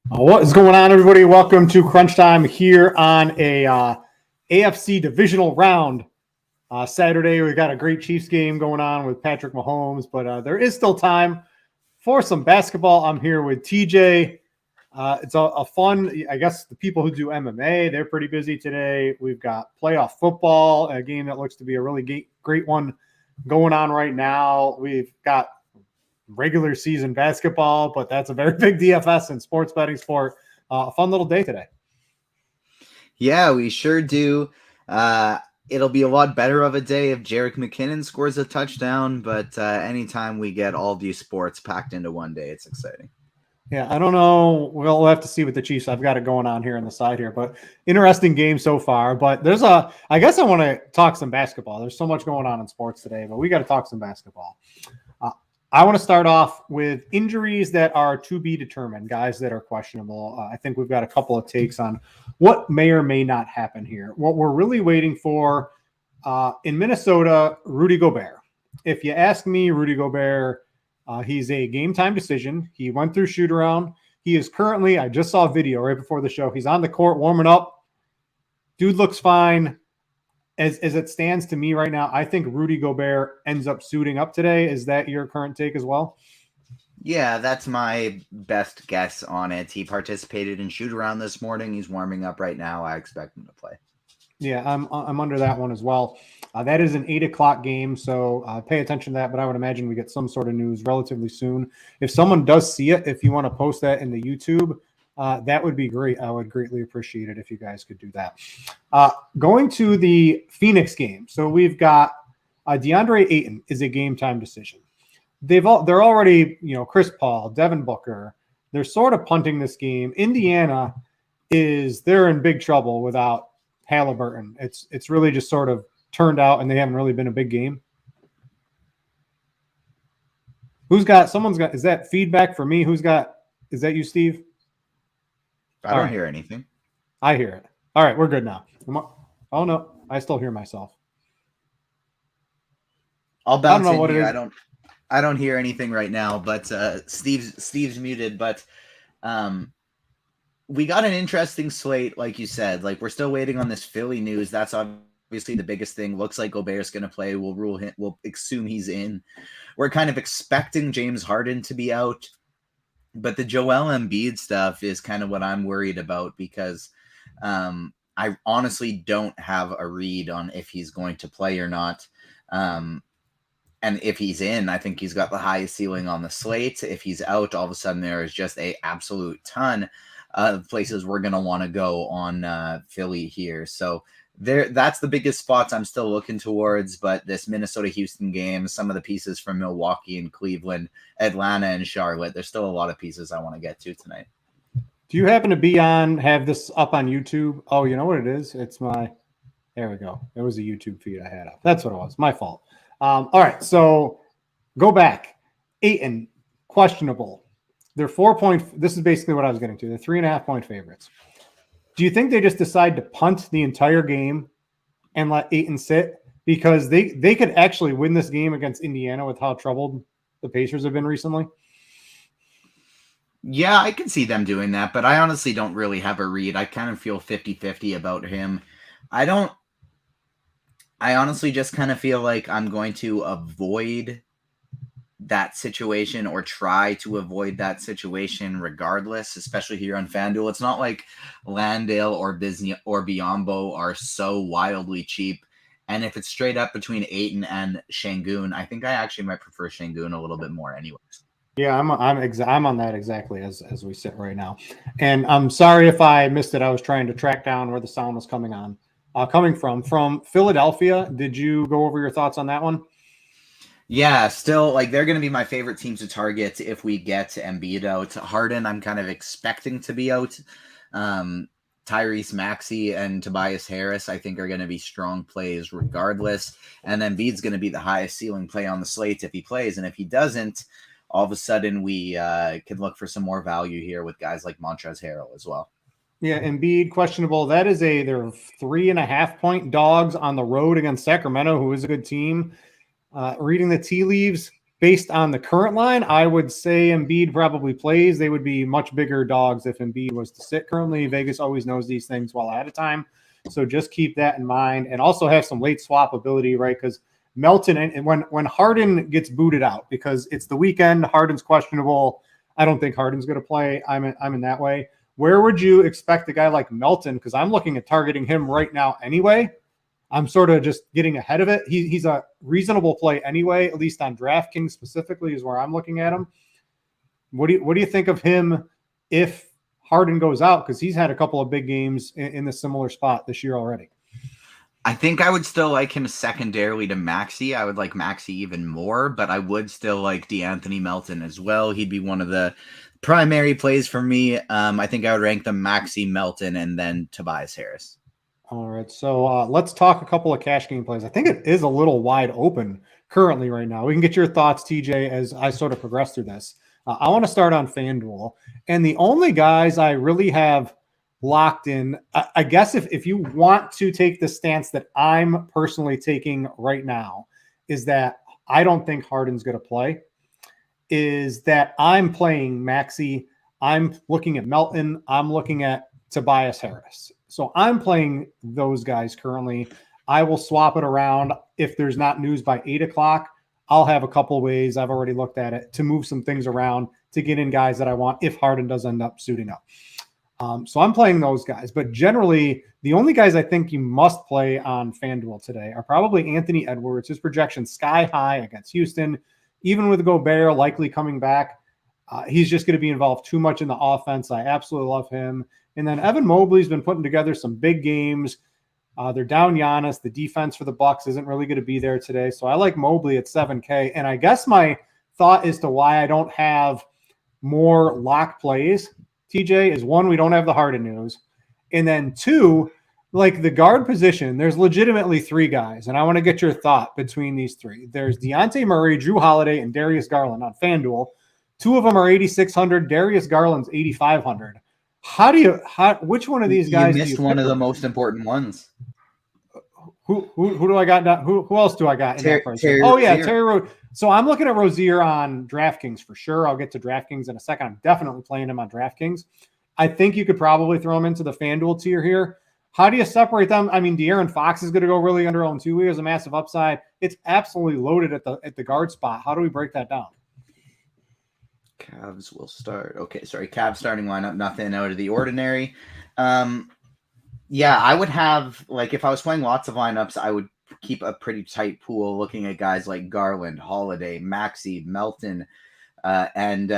What is going on, everybody? Welcome to Crunch Time here on a AFC divisional round. Saturday, we've got a great Chiefs game going on with Patrick Mahomes, but there is still time for some basketball. I'm here with TJ. It's a fun, I guess the people who do MMA, they're pretty busy today. We've got playoff football, a game that looks to be a really great one going on right now. We've got regular season basketball, but that's a very big DFS and sports betting sport. A fun little day today. Yeah, we sure do. It'll be a lot better of a day if Jerick McKinnon scores a touchdown, but anytime we get all these sports packed into one day, it's exciting. Yeah, I don't know. We'll have to see with the Chiefs. I've got it going on here on the side here, but interesting game so far. But I guess I want to talk some basketball. There's so much going on in sports today, but we got to talk some basketball. I want to start off with injuries that are to be determined, guys that are questionable. I think we've got a couple of takes on what may or may not happen here. What we're really waiting for in Minnesota, Rudy Gobert. If you ask me, Rudy Gobert, he's a game time decision. He went through shoot around. He is currently, I just saw a video right before the show. He's on the court warming up. Dude looks fine. As it stands to me right now, I think Rudy Gobert ends up suiting up today. Is that your current take as well? Yeah, that's my best guess on it. He participated in shoot around this morning. He's warming up right now. I expect him to play. Yeah, I'm under that one as well. That is an 8:00 game, so pay attention to that. But I would imagine we get some sort of news relatively soon. If someone does see it, if you want to post that in the YouTube, that would be great. I would greatly appreciate it if you guys could do that. Going to the Phoenix game. So we've got DeAndre Ayton is a game time decision. They're already, Chris Paul, Devin Booker. They're sort of punting this game. Indiana they're in big trouble without Halliburton. It's really just sort of turned out, and they haven't really been a big game. Is that feedback for me? Is that you, Steve? I don't hear anything. I hear it. All right, we're good now. Oh no, I still hear myself. I'll bounce in here. I don't hear anything right now, but Steve's muted. But we got an interesting slate, like you said. Like, we're still waiting on this Philly news. That's obviously the biggest thing. Looks like Gobert's going to play. We'll assume he's in. We're kind of expecting James Harden to be out. But the Joel Embiid stuff is kind of what I'm worried about, because I honestly don't have a read on if he's going to play or not. And if he's in, I think he's got the highest ceiling on the slate. If he's out, all of a sudden there is just a absolute ton of places we're going to want to go on Philly here. So that's the biggest spots I'm still looking towards. But this Minnesota-Houston game, some of the pieces from Milwaukee and Cleveland, Atlanta and Charlotte, there's still a lot of pieces I want to get to tonight. Do you happen to have this up on YouTube? Oh, you know what it is? There we go. It was a YouTube feed I had up. That's what it was. My fault. All right, so go back. Ayton, questionable. They're 4-point. This is basically what I was getting to. They're 3.5-point favorites. Do you think they just decide to punt the entire game and let Ayton sit? Because they could actually win this game against Indiana with how troubled the Pacers have been recently. Yeah, I can see them doing that, but I honestly don't really have a read. I kind of feel 50-50 about him. I honestly just kind of feel like I'm going to avoid that situation, or try to avoid that situation regardless, especially here on Fanduel. It's not like Landale or Biyombo are so wildly cheap. And if it's straight up between Ayton and Şengün, I think I actually might prefer Şengün a little bit more anyways. Yeah, I'm on that exactly as we sit right now. And I'm sorry if I missed it. I was trying to track down where the sound was coming from Philadelphia. Did you go over your thoughts on that one? Yeah, still, like, they're going to be my favorite team to target if we get Embiid out. Harden, I'm kind of expecting to be out. Tyrese Maxey and Tobias Harris, I think, are going to be strong plays regardless. And then Embiid's going to be the highest ceiling play on the slate if he plays. And if he doesn't, all of a sudden we can look for some more value here with guys like Montrezl Harrell as well. Yeah, Embiid, questionable. They're 3.5-point dogs on the road against Sacramento, who is a good team. Reading the tea leaves, based on the current line, I would say Embiid probably plays. They would be much bigger dogs if Embiid was to sit currently. Vegas always knows these things well ahead of time. So just keep that in mind, and also have some late swap ability, right? Because Melton, and when Harden gets booted out, because it's the weekend, Harden's questionable. I don't think Harden's going to play. I'm in that way. Where would you expect a guy like Melton? Because I'm looking at targeting him right now anyway. I'm sort of just getting ahead of it. He's a reasonable play anyway, at least on DraftKings specifically is where I'm looking at him. What do you think of him if Harden goes out? Because he's had a couple of big games in a similar spot this year already. I think I would still like him secondarily to Maxey. I would like Maxey even more, but I would still like DeAnthony Melton as well. He'd be one of the primary plays for me. I think I would rank them Maxey, Melton, and then Tobias Harris. All right, so let's talk a couple of cash game plays. I think it is a little wide open currently right now. We can get your thoughts, TJ, as I sort of progress through this. I want to start on Fanduel, and the only guys I really have locked in, I guess if you want to take the stance that I'm personally taking right now, is that I don't think Harden's going to play, is that I'm playing Maxey, I'm looking at Melton, I'm looking at Tobias Harris. So I'm playing those guys currently. I will swap it around. If there's not news by 8 o'clock, I'll have a couple ways, I've already looked at it, to move some things around to get in guys that I want if Harden does end up suiting up. So I'm playing those guys. But generally, the only guys I think you must play on FanDuel today are probably Anthony Edwards. His projection sky high against Houston. Even with Gobert likely coming back, he's just going to be involved too much in the offense. I absolutely love him. And then Evan Mobley's been putting together some big games. They're down Giannis. The defense for the Bucks isn't really going to be there today. So I like Mobley at 7K. And I guess my thought as to why I don't have more lock plays, TJ, is one, we don't have the Harden news. And then two, like the guard position, there's legitimately three guys. And I want to get your thought between these three. There's Dejounte Murray, Drew Holiday, and Darius Garland on FanDuel. Two of them are 8,600. Darius Garland's 8,500. Which one of these guys? You missed one of the most important ones. Who do I got now? Who else do I got in that person? Terry Rozier. So I'm looking at Rozier on DraftKings for sure. I'll get to DraftKings in a second. I'm definitely playing him on DraftKings. I think you could probably throw him into the FanDuel tier here. How do you separate them? I mean, De'Aaron Fox is going to go really underowned too. He has a massive upside. It's absolutely loaded at the guard spot. How do we break that down? Cavs will start. Okay, sorry. Cavs starting lineup, nothing out of the ordinary. Yeah, I would have, like, if I was playing lots of lineups, I would keep a pretty tight pool looking at guys like Garland, Holiday, Maxey, Melton, and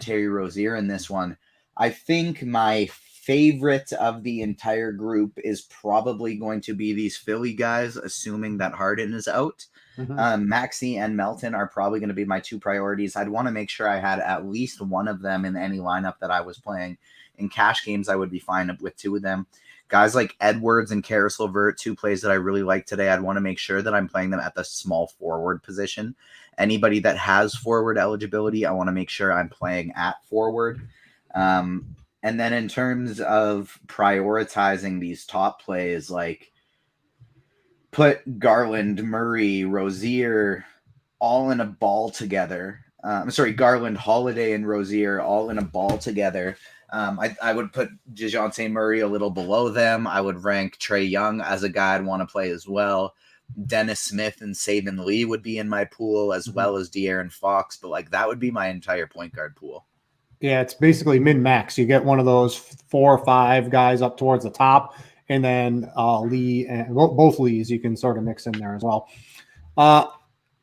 Terry Rozier in this one. I think my favorite of the entire group is probably going to be these Philly guys, assuming that Harden is out. Mm-hmm. Maxey and Melton are probably going to be my two priorities. I'd want to make sure I had at least one of them in any lineup that I was playing. In cash games, I would be fine with two of them. Guys like Edwards and Karis LeVert, two plays that I really like today. I'd want to make sure that I'm playing them at the small forward position. Anybody that has forward eligibility, I want to make sure I'm playing at forward. And then in terms of prioritizing these top plays, like put Garland, Murray, Rozier all in a ball together. Garland, Holiday, and Rozier all in a ball together. I would put DeJounte Murray a little below them. I would rank Trae Young as a guy I'd want to play as well. Dennis Smith and Saban Lee would be in my pool, as well as De'Aaron Fox. But like that would be my entire point guard pool. Yeah, it's basically min-max. You get one of those 4 or 5 guys up towards the top, and then Lee and both Lees you can sort of mix in there as well.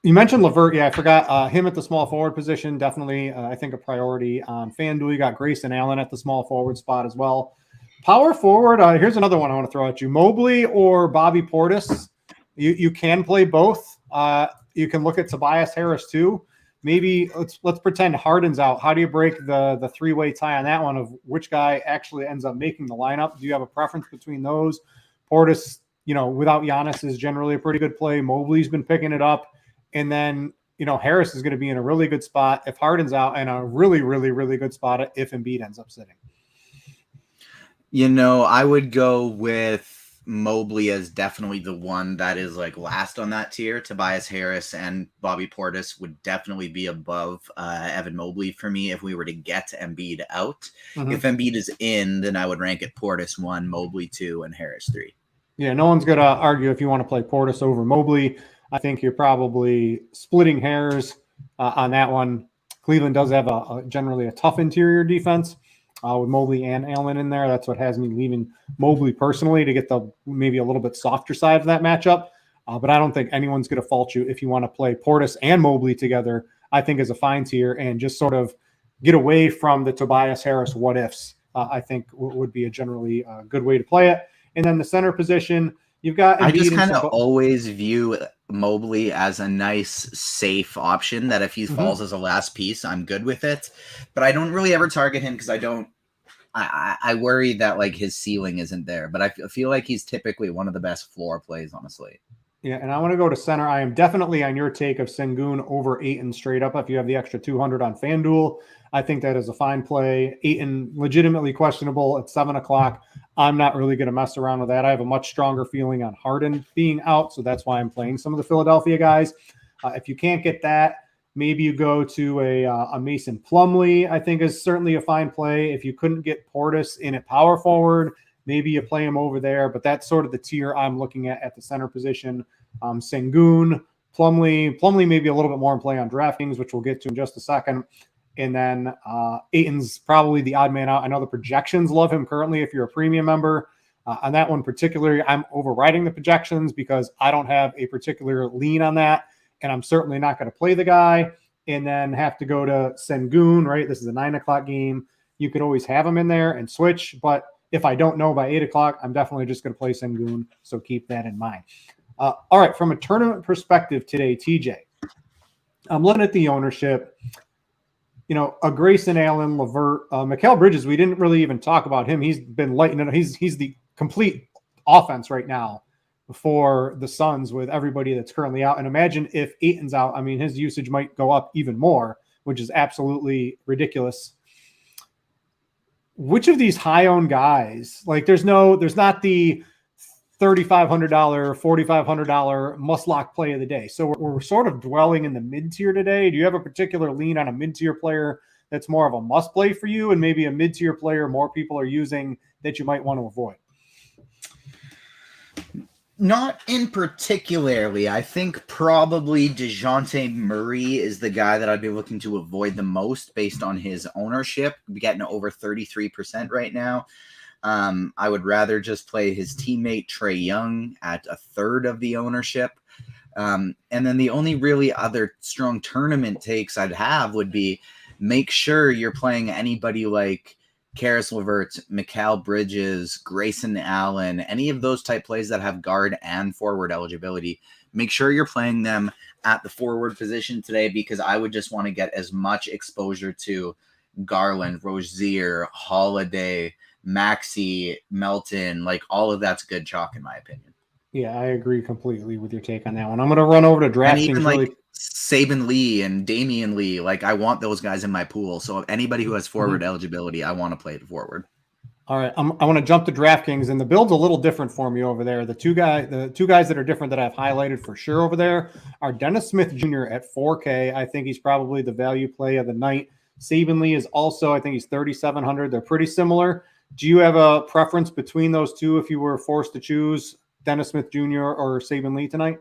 You mentioned LeVert. Yeah, I forgot him at the small forward position. Definitely, I think a priority on FanDuel. You got Grayson Allen at the small forward spot as well. Power forward. Here's another one I want to throw at you: Mobley or Bobby Portis. You can play both. You can look at Tobias Harris too. Maybe let's pretend Harden's out. How do you break the three-way tie on that one of which guy actually ends up making the lineup? Do you have a preference between those? Portis, without Giannis, is generally a pretty good play. Mobley's been picking it up. And then, Harris is going to be in a really good spot if Harden's out, and a really, really, really good spot if Embiid ends up sitting. I would go with Mobley is definitely the one that is like last on that tier. Tobias Harris and Bobby Portis would definitely be above Evan Mobley for me if we were to get Embiid out. Mhm. If Embiid is in, then I would rank it Portis 1, Mobley 2, and Harris 3. Yeah, no one's going to argue if you want to play Portis over Mobley. I think you're probably splitting hairs on that one. Cleveland does have generally a tough interior defense with Mobley and Allen in there. That's what has me leaving Mobley personally to get the maybe a little bit softer side of that matchup. But I don't think anyone's going to fault you if you want to play Portis and Mobley together. I think is a fine tier and just sort of get away from the Tobias Harris what ifs. I think would be a generally good way to play it. And then the center position, you've got Embiid. I just kind of always view Mobley as a nice, safe option that if he falls as a last piece, I'm good with it. But I don't really ever target him because I worry that like his ceiling isn't there. But I feel like he's typically one of the best floor plays on a slate. Yeah, and I want to go to center. I am definitely on your take of Sengun over Ayton straight up. If you have the extra 200 on FanDuel, I think that is a fine play. Ayton legitimately questionable at 7 o'clock. I'm not really going to mess around with that. I have a much stronger feeling on Harden being out, so that's why I'm playing some of the Philadelphia guys. If you can't get that, maybe you go to a Mason Plumlee, I think is certainly a fine play. If you couldn't get Portis in at power forward, maybe you play him over there, but that's sort of the tier I'm looking at the center position. Sengun, Plumlee maybe a little bit more in play on DraftKings, which we'll get to in just a second. And then Ayton's probably the odd man out. I know the projections love him currently if you're a premium member. On that one particularly, I'm overriding the projections because I don't have a particular lean on that, and I'm certainly not going to play the guy and then have to go to Sengun, right? This is a 9 o'clock game. You could always have him in there and switch, but if I don't know by 8 o'clock, I'm definitely just going to play Sengun, so keep that in mind. All right, from a tournament perspective today, TJ, I'm looking at the ownership. You know, a Grayson Allen, Levert, Mikal Bridges, we didn't really even talk about him. He's been lighting it. He's the complete offense right now for the Suns with everybody that's currently out. And imagine if Ayton's out. I mean, his usage might go up even more, which is absolutely ridiculous. Which of these high-owned guys, like there's not the $3,500, $4,500 must-lock play of the day. So we're sort of dwelling in the mid-tier today. Do you have a particular lean on a mid-tier player that's more of a must-play for you and maybe a mid-tier player more people are using that you might want to avoid? Not in particularly. I think probably DeJounte Murray is the guy that I'd be looking to avoid the most based on his ownership, getting over 33% right now. I would rather just play his teammate Trae Young at a third of the ownership. And then the only really other strong tournament takes I'd have would be make sure you're playing anybody like Karis LeVert, Mikal Bridges, Grayson Allen, any of those type plays that have guard and forward eligibility. Make sure you're playing them at the forward position today because I would just want to get as much exposure to Garland, Rozier, Holiday, Maxey, Melton, like all of that's good chalk in my opinion. Yeah, I agree completely with your take on that one. I'm going to run over to DraftKings. And even like Saban Lee and Damian Lee, like I want those guys in my pool. So anybody who has forward eligibility, I want to play it forward. All right, I want to jump to DraftKings, and the build's a little different for me over there. The two guys that are different that I've highlighted for sure over there are Dennis Smith Jr. at 4K. I think he's probably the value play of the night. Saban Lee is also, I think he's 3,700. They're pretty similar. Do you have a preference between those two if you were forced to choose Dennis Smith Jr. or Saban Lee tonight?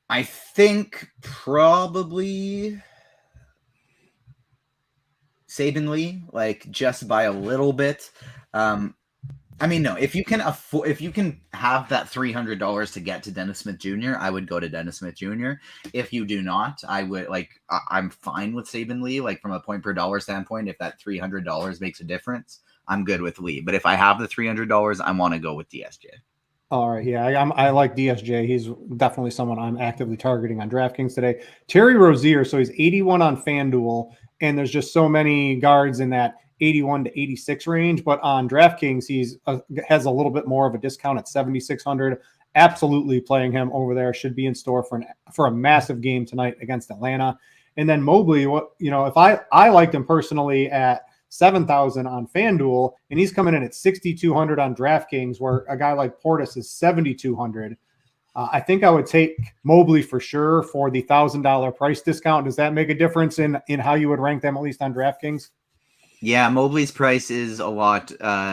I think probably Saban Lee, like just by a little bit. I mean, no, if you can have that $300 to get to Dennis Smith Jr., I would go to Dennis Smith Jr. If you do not, I would I'm fine with Saban Lee, like from a point per dollar standpoint. If that $300 makes a difference, I'm good with Lee. But if I have the $300, I want to go with DSJ. All right, yeah, I like DSJ. He's definitely someone I'm actively targeting on DraftKings today. Terry Rozier, so he's 81 on FanDuel, and there's just so many guards in that 81 to 86 range. But on DraftKings, he's has a little bit more of a discount at 7,600. Absolutely playing him over there. Should be in store for a massive game tonight against Atlanta. And then Mobley, if I liked him personally at 7,000 on Fanduel, and he's coming in at 6,200 on DraftKings, where a guy like Portis is 7,200. I think I would take Mobley for sure for the $1,000 price discount. Does that make a difference in how you would rank them, at least on DraftKings? Yeah, Mobley's price is a lot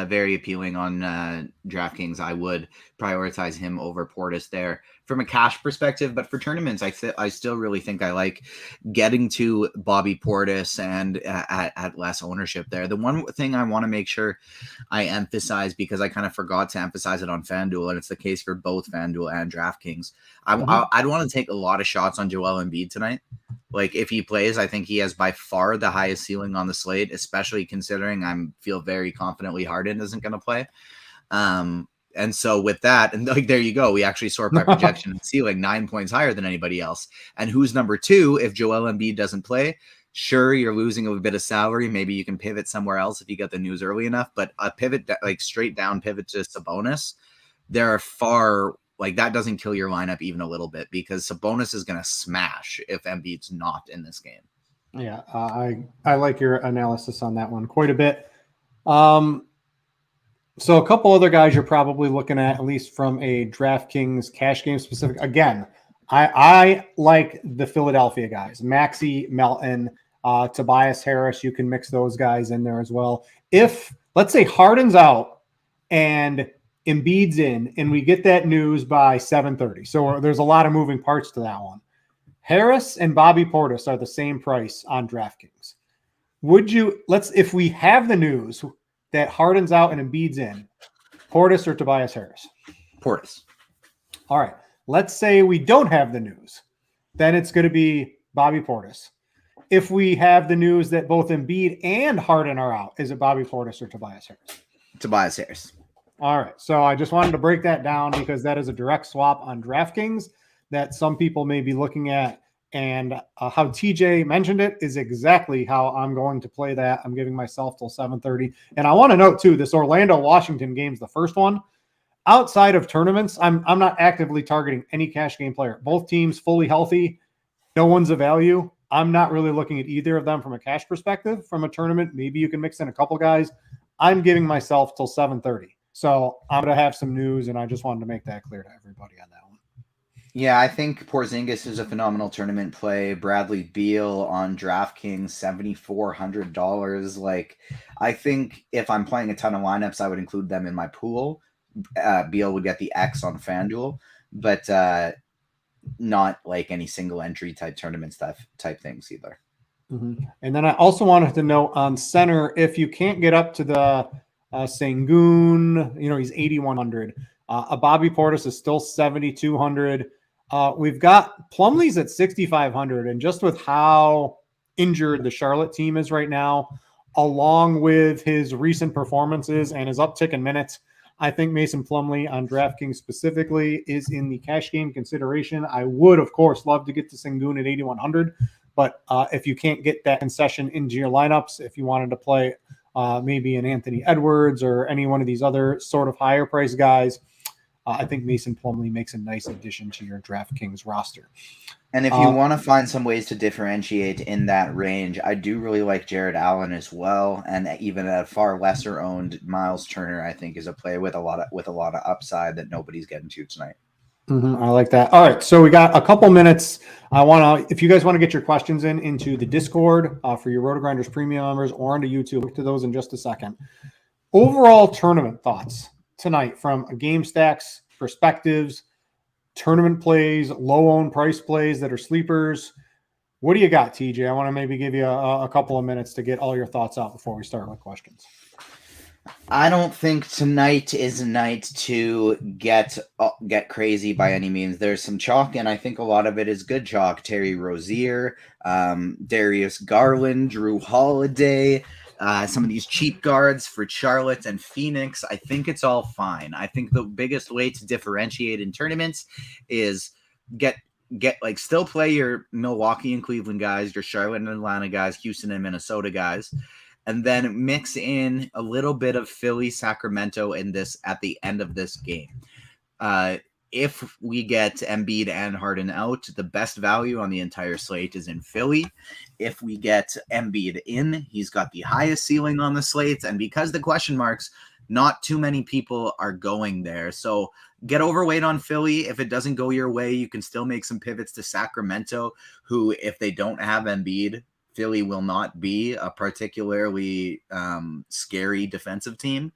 very appealing on DraftKings. I would prioritize him over Portis there from a cash perspective, but for tournaments, I still really think I like getting to Bobby Portis and at less ownership there. The one thing I want to make sure I emphasize, because I kind of forgot to emphasize it on FanDuel, and it's the case for both FanDuel and DraftKings, I'd want to take a lot of shots on Joel Embiid tonight. Like, if he plays, I think he has by far the highest ceiling on the slate, especially considering I feel very confidently Harden isn't going to play. And so with that, and like, there you go. We actually sort by projection and ceiling 9 points higher than anybody else. And who's number two if Joel Embiid doesn't play? Sure, you're losing a bit of salary. Maybe you can pivot somewhere else if you get the news early enough. But a pivot, like straight down pivot to Sabonis, there are far... Like, that doesn't kill your lineup even a little bit, because Sabonis is going to smash if Embiid's not in this game. Yeah, I like your analysis on that one quite a bit. So a couple other guys you're probably looking at least from a DraftKings cash game specific. Again, I like the Philadelphia guys, Maxey, Melton, Tobias Harris. You can mix those guys in there as well. If, let's say, Harden's out and Embiid's in, and we get that news by 7:30. So there's a lot of moving parts to that one. Harris and Bobby Portis are the same price on DraftKings. If we have the news that Harden's out and Embiid's in, Portis or Tobias Harris? Portis. All right. Let's say we don't have the news. Then it's going to be Bobby Portis. If we have the news that both Embiid and Harden are out, is it Bobby Portis or Tobias Harris? Tobias Harris. All right. So I just wanted to break that down because that is a direct swap on DraftKings that some people may be looking at. And how TJ mentioned it is exactly how I'm going to play that. I'm giving myself till 7:30. And I want to note, too, this Orlando-Washington game is the first one. Outside of tournaments, I'm not actively targeting any cash game player. Both teams fully healthy. No one's a value. I'm not really looking at either of them from a cash perspective. From a tournament, maybe you can mix in a couple guys. I'm giving myself till 7:30. So I'm going to have some news, and I just wanted to make that clear to everybody on that one. Yeah, I think Porzingis is a phenomenal tournament play. Bradley Beal on DraftKings, $7,400. Like, I think if I'm playing a ton of lineups, I would include them in my pool. Beal would get the X on FanDuel, but not like any single entry type tournament stuff type things either. Mm-hmm. And then I also wanted to note on center, if you can't get up to the Sengun, he's 8,100. A Bobby Portis is still 7,200. We've got Plumlee's at 6,500, and just with how injured the Charlotte team is right now, along with his recent performances and his uptick in minutes, I think Mason Plumlee on DraftKings specifically is in the cash game consideration. I would, of course, love to get to Sengun at 8,100, but if you can't get that concession into your lineups, if you wanted to play maybe an Anthony Edwards or any one of these other sort of higher price guys, I think Mason Plumlee makes a nice addition to your DraftKings roster. And if you want to find some ways to differentiate in that range, I do really like Jared Allen as well, and even a far lesser owned Miles Turner, I think, is a play with a lot of upside that nobody's getting to tonight. Mm-hmm, I like that. All right, so we got a couple minutes. If you guys want to get your questions into the Discord for your RotoGrinders premium members or onto YouTube, look to those in just a second. Overall tournament thoughts tonight from game stacks, perspectives, tournament plays, low-owned price plays that are sleepers. What do you got, TJ? I want to maybe give you a couple of minutes to get all your thoughts out before we start with questions. I don't think tonight is a night to get crazy by any means. There's some chalk, and I think a lot of it is good chalk. Terry Rozier, Darius Garland, Drew Holiday, some of these cheap guards for Charlotte and Phoenix. I think it's all fine. I think the biggest way to differentiate in tournaments is still play your Milwaukee and Cleveland guys, your Charlotte and Atlanta guys, Houston and Minnesota guys, and then mix in a little bit of Philly, Sacramento in this at the end of this game. if we get Embiid and Harden out, the best value on the entire slate is in Philly. If we get Embiid in, he's got the highest ceiling on the slate. And because the question marks, not too many people are going there. So get overweight on Philly. If it doesn't go your way, you can still make some pivots to Sacramento, who, if they don't have Embiid, Philly will not be a particularly scary defensive team.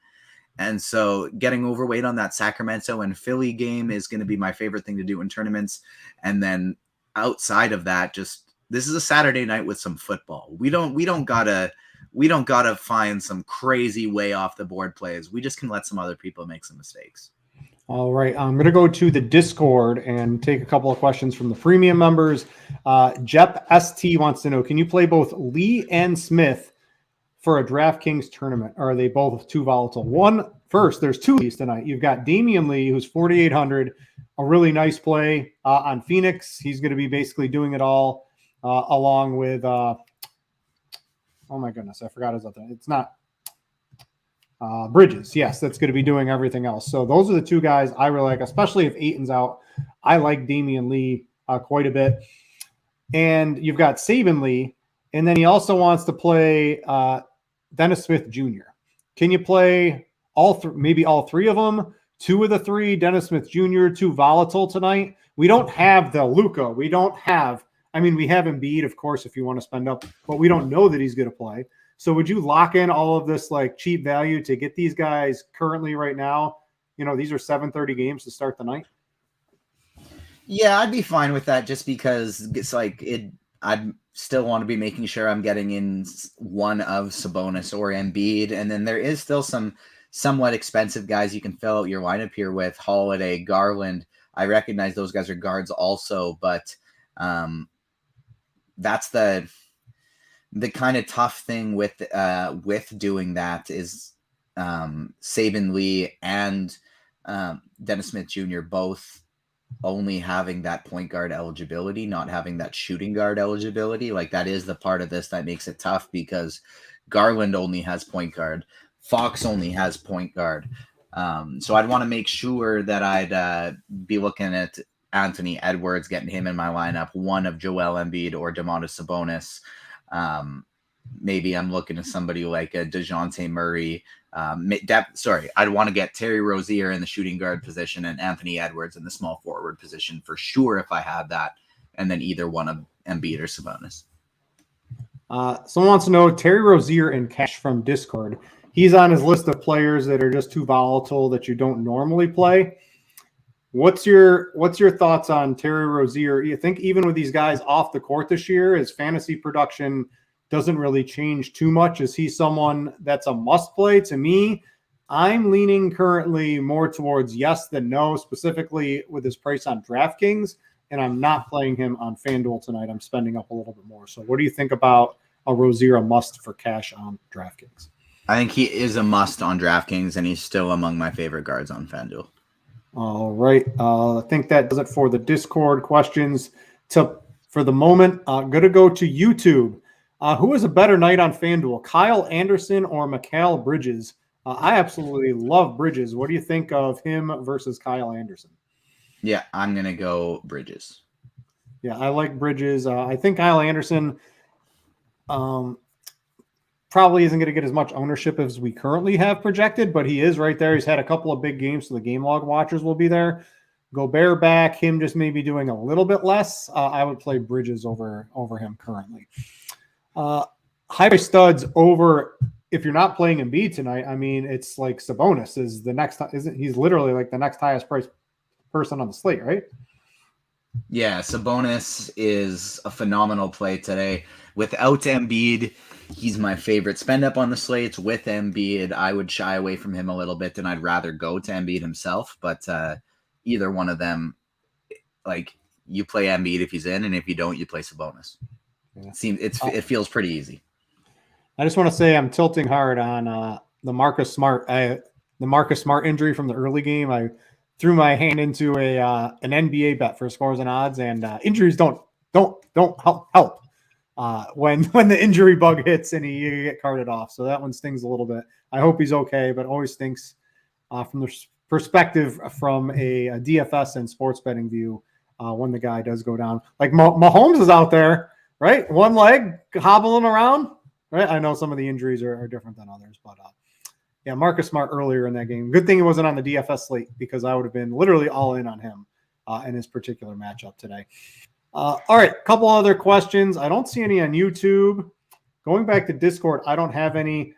And so getting overweight on that Sacramento and Philly game is going to be my favorite thing to do in tournaments. And then outside of that, just this is a Saturday night with some football. We don't gotta find some crazy way off the board plays. We just can let some other people make some mistakes. All right, I'm going to go to the Discord and take a couple of questions from the premium members. Jep ST wants to know, can you play both Lee and Smith for a DraftKings tournament? Or are they both too volatile? First, there's two Lees tonight. You've got Damian Lee, who's 4,800, a really nice play on Phoenix. He's going to be basically doing it all along with, oh my goodness, I forgot his other name. It's not Bridges. Yes, that's going to be doing everything else. So those are the two guys I really like, especially if Ayton's out. I like Damian Lee quite a bit. And you've got Saban Lee, and then he also wants to play Dennis Smith Jr. Can you play maybe all three of them? Two of the three, Dennis Smith Jr., too volatile tonight. We don't have the Luka. We have Embiid, of course, if you want to spend up, but we don't know that he's going to play. So would you lock in all of this like cheap value to get these guys currently right now? These are 7:30 games to start the night. Yeah, I'd be fine with that just because it's like I'd still want to be making sure I'm getting in one of Sabonis or Embiid. And then there is still some somewhat expensive guys you can fill out your lineup here with. Holiday, Garland. I recognize those guys are guards also, but that's the kind of tough thing with doing that is Saban Lee and Dennis Smith Jr. both only having that point guard eligibility, not having that shooting guard eligibility. Like that is the part of this that makes it tough because Garland only has point guard. Fox only has point guard. So I'd want to make sure that I'd be looking at Anthony Edwards, getting him in my lineup, one of Joel Embiid or Domantas Sabonis. Maybe I'm looking at somebody like a DeJounte Murray. I'd want to get Terry Rozier in the shooting guard position and Anthony Edwards in the small forward position for sure if I had that, and then either one of Embiid or Sabonis. Someone wants to know Terry Rozier in cash from Discord. He's on his list of players that are just too volatile that you don't normally play. What's your thoughts on Terry Rozier? You think even with these guys off the court this year, his fantasy production doesn't really change too much? Is he someone that's a must play? To me, I'm leaning currently more towards yes than no, specifically with his price on DraftKings, and I'm not playing him on Fanduel tonight. I'm spending up a little bit more. So what do you think about a Rozier, a must for cash on DraftKings? I think he is a must on DraftKings, and he's still among my favorite guards on Fanduel. All right. I think that does it for the Discord questions. For the moment, I'm going to go to YouTube. Who is a better night on FanDuel, Kyle Anderson or Mikal Bridges? I absolutely love Bridges. What do you think of him versus Kyle Anderson? Yeah, I'm going to go Bridges. Yeah, I like Bridges. I think Kyle Anderson probably isn't going to get as much ownership as we currently have projected, but he is right there. He's had a couple of big games, so the game log watchers will be there. Gobert back, him just maybe doing a little bit less. I would play Bridges over him currently. High studs over. If you're not playing Embiid tonight, I mean, it's like Sabonis is the next. Isn't he's literally like the next highest priced person on the slate, right? Yeah, Sabonis is a phenomenal play today. Without Embiid, he's my favorite spend up on the slates. With Embiid, I would shy away from him a little bit, and I'd rather go to Embiid himself. But either one of them, like you play Embiid if he's in, and if you don't, you play Sabonis. Yeah. It feels pretty easy. I just want to say I'm tilting hard on the Marcus Smart. The Marcus Smart injury from the early game. I threw my hand into an NBA bet for scores and odds, and injuries don't help when the injury bug hits and you get carted off. So that one stings a little bit. I hope he's okay, but always stinks from the perspective from a DFS and sports betting view when the guy does go down. Like Mahomes is out there, right? One leg hobbling around, right? I know some of the injuries are different than others, but yeah, Marcus Smart earlier in that game. Good thing he wasn't on the DFS slate because I would have been literally all in on him in his particular matchup today. All right, a couple other questions. I don't see any on YouTube. Going back to Discord, I don't have any.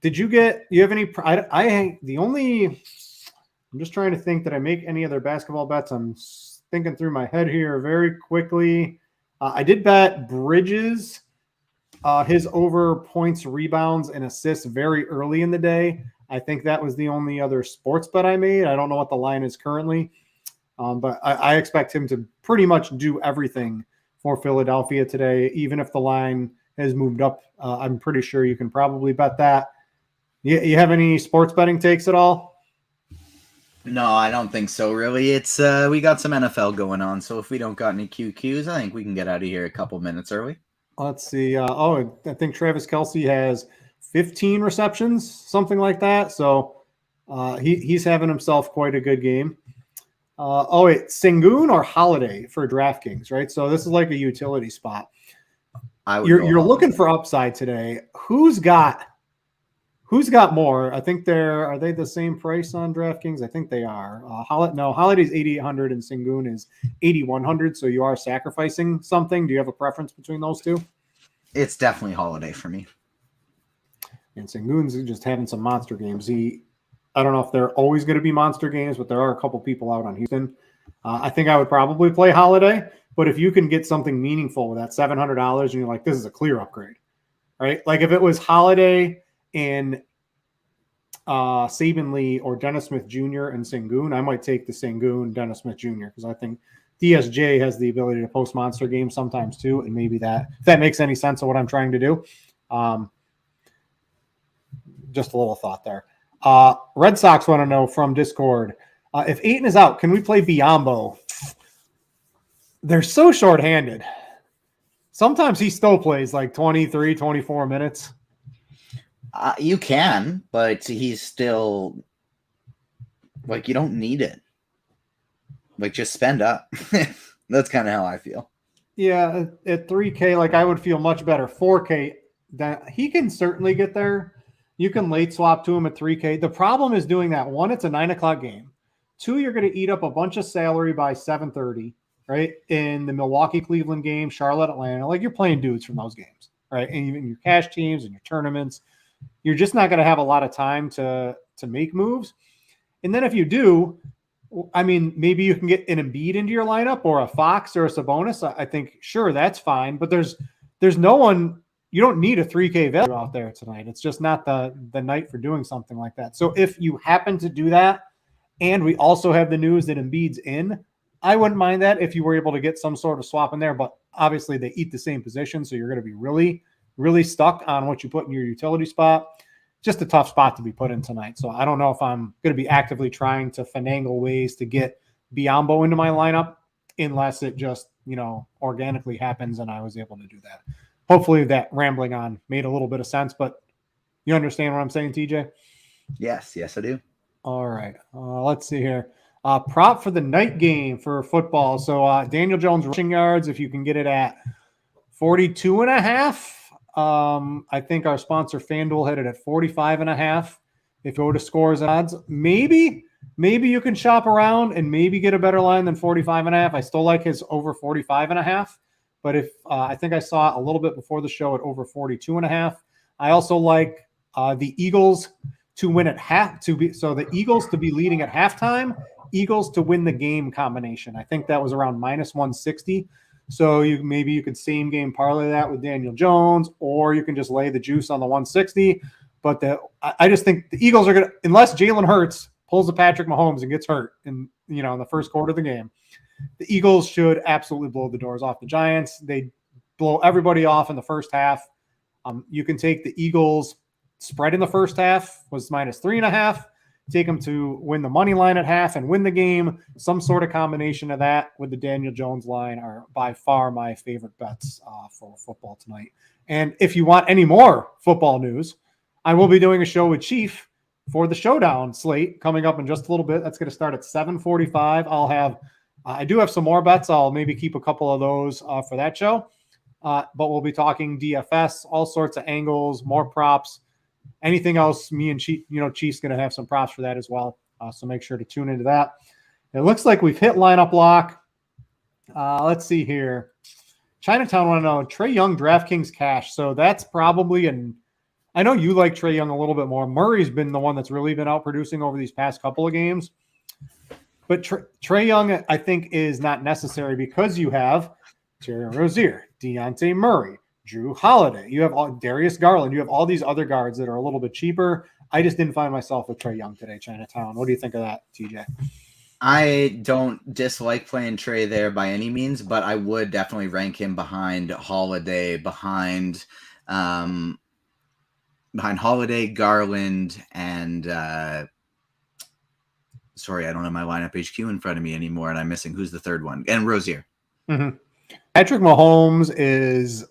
You have any? I'm just trying to think, did I make any other basketball bets? I'm thinking through my head here very quickly. I did bet Bridges, his over points, rebounds, and assists very early in the day. I think that was the only other sports bet I made. I don't know what the line is currently, but I expect him to pretty much do everything for Philadelphia today, even if the line has moved up. I'm pretty sure you can probably bet that. You have any sports betting takes at all? No, I don't think so, really. It's we got some NFL going on, so if we don't got any QQs, I think we can get out of here a couple minutes early. Let's see. I think Travis Kelce has 15 receptions, something like that. So he's having himself quite a good game. Wait, Sengun or Holiday for DraftKings, right? So this is like a utility spot. You're looking for upside today. Who's got more? I think are they the same price on DraftKings? I think they are. Holiday's 8,800 and Sengun is 8,100. So you are sacrificing something. Do you have a preference between those two? It's definitely Holiday for me. And Sengun's just having some monster games. I don't know if they're always going to be monster games, but there are a couple people out on Houston. I think I would probably play Holiday, but if you can get something meaningful with that $700 and you're like, this is a clear upgrade, right? Like if it was Holiday and Saban Lee or Dennis Smith Jr. and Sengun, I might take the Sengun, Dennis Smith Jr. because I think DSJ has the ability to post monster games sometimes too, and maybe if that makes any sense of what I'm trying to do. Just a little thought there. Red Sox want to know from Discord, if Ayton is out, can we play Biombo? They're so shorthanded. Sometimes he still plays like 23, 24 minutes. You can, but he's still like, you don't need it. Like, just spend up. That's kind of how I feel. Yeah, at 3K, like I would feel much better. 4K, that he can certainly get there. You can late swap to him at 3K. The problem is doing that. One, it's a 9 o'clock game. Two, you're going to eat up a bunch of salary by 7:30, right? In the Milwaukee-Cleveland game, Charlotte-Atlanta, like you're playing dudes from those games, right? And even your cash teams and your tournaments, you're just not going to have a lot of time to make moves. And then if you do, I mean, maybe you can get an Embiid into your lineup or a Fox or a Sabonis. I think, sure, that's fine. But there's no one. You don't need a 3K value out there tonight. It's just not the night for doing something like that. So if you happen to do that, and we also have the news that Embiid's in, I wouldn't mind that if you were able to get some sort of swap in there. But obviously they eat the same position, so you're going to be really, really stuck on what you put in your utility spot. Just a tough spot to be put in tonight. So I don't know if I'm going to be actively trying to finagle ways to get Biombo into my lineup unless it just, organically happens and I was able to do that. Hopefully that rambling on made a little bit of sense, but you understand what I'm saying, TJ? Yes, I do. All right. Let's see here. Prop for the night game for football. So Daniel Jones rushing yards, if you can get it at 42.5. I think our sponsor Fanduel had it at 45.5. If you go to scores and odds, maybe you can shop around and maybe get a better line than 45.5. I still like his over 45.5. But if I think I saw a little bit before the show at over 42.5. I also like the Eagles to win at the Eagles to be leading at halftime, Eagles to win the game combination. I think that was around minus 160. So you could same game parlay that with Daniel Jones, or you can just lay the juice on the 160. But I just think the Eagles are going to, unless Jalen Hurts pulls a Patrick Mahomes and gets hurt in the first quarter of the game, the Eagles should absolutely blow the doors off the Giants. They blow everybody off in the first half. You can take the Eagles spread in the first half was minus 3.5. Take them to win the money line at half and win the game. Some sort of combination of that with the Daniel Jones line are by far my favorite bets for football tonight. And if you want any more football news, I will be doing a show with Chief for the showdown slate coming up in just a little bit. That's going to start at 7:45. I do have some more bets. I'll maybe keep a couple of those for that show. But we'll be talking DFS, all sorts of angles, more props, anything else. Me and Chief's going to have some props for that as well. So make sure to tune into that. It looks like we've hit lineup lock. Let's see here. Chinatown want to know Trae Young, DraftKings cash. So that's probably I know you like Trae Young a little bit more. Murray's been the one that's really been out producing over these past couple of games. But Trae Young, I think, is not necessary because you have Terry Rozier, Dejounte Murray, Drew Holiday. You have Darius Garland. You have all these other guards that are a little bit cheaper. I just didn't find myself with Trae Young today, Chinatown. What do you think of that, TJ? I don't dislike playing Trae there by any means, but I would definitely rank him behind Holiday, behind Holiday, Garland, and sorry, I don't have my lineup HQ in front of me anymore, and I'm missing who's the third one, and Rozier. Mm-hmm. Patrick Mahomes is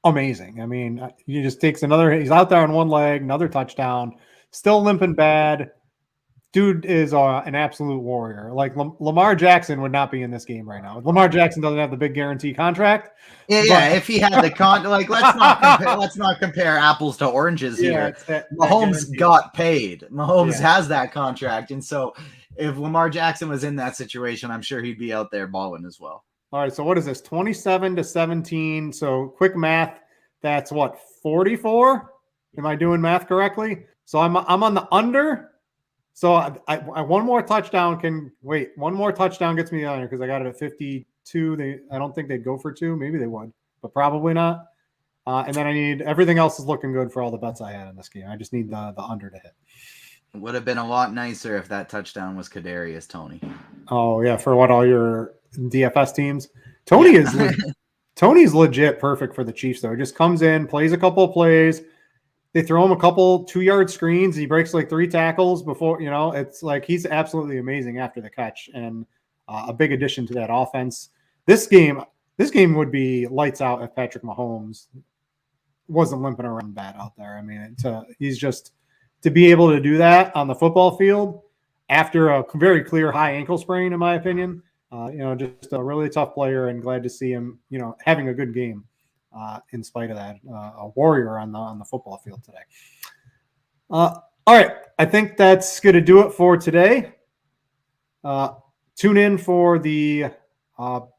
amazing. I mean, he just takes he's out there on one leg, another touchdown, still limping bad. Dude is an absolute warrior. Like Lamar Jackson would not be in this game right now. Lamar Jackson doesn't have the big guarantee contract. Yeah. If he had the let's not compare apples to oranges here. Mahomes got paid. Mahomes has that contract, and so if Lamar Jackson was in that situation, I'm sure he'd be out there balling as well. All right. So what is this? 27-17. So quick math. That's what, 44? Am I doing math correctly? So I'm on the under. So I one more touchdown gets me on here because I got it at 52. I don't think they'd go for 2. Maybe they would, but probably not. And then I need everything else is looking good for all the bets I had in this game. I just need the under to hit. It would have been a lot nicer if that touchdown was Kadarius Toney. Oh yeah, for what all your DFS teams. Tony's legit perfect for the Chiefs though. He just comes in, plays a couple of plays. They throw him a couple 2-yard screens. He breaks like 3 tackles before, it's like he's absolutely amazing after the catch and a big addition to that offense. This game would be lights out if Patrick Mahomes wasn't limping around bad out there. I mean, he's just to be able to do that on the football field after a very clear high ankle sprain, in my opinion, just a really tough player and glad to see him, having a good game. In spite of that, a warrior on the football field today. All right, I think that's going to do it for today. Tune in for the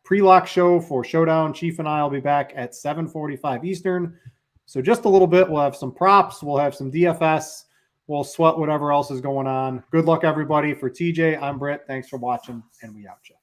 pre-lock show for Showdown. Chief and I will be back at 7:45 Eastern. So just a little bit. We'll have some props. We'll have some DFS. We'll sweat whatever else is going on. Good luck, everybody. For TJ, I'm Britt. Thanks for watching, and we out, Jeff.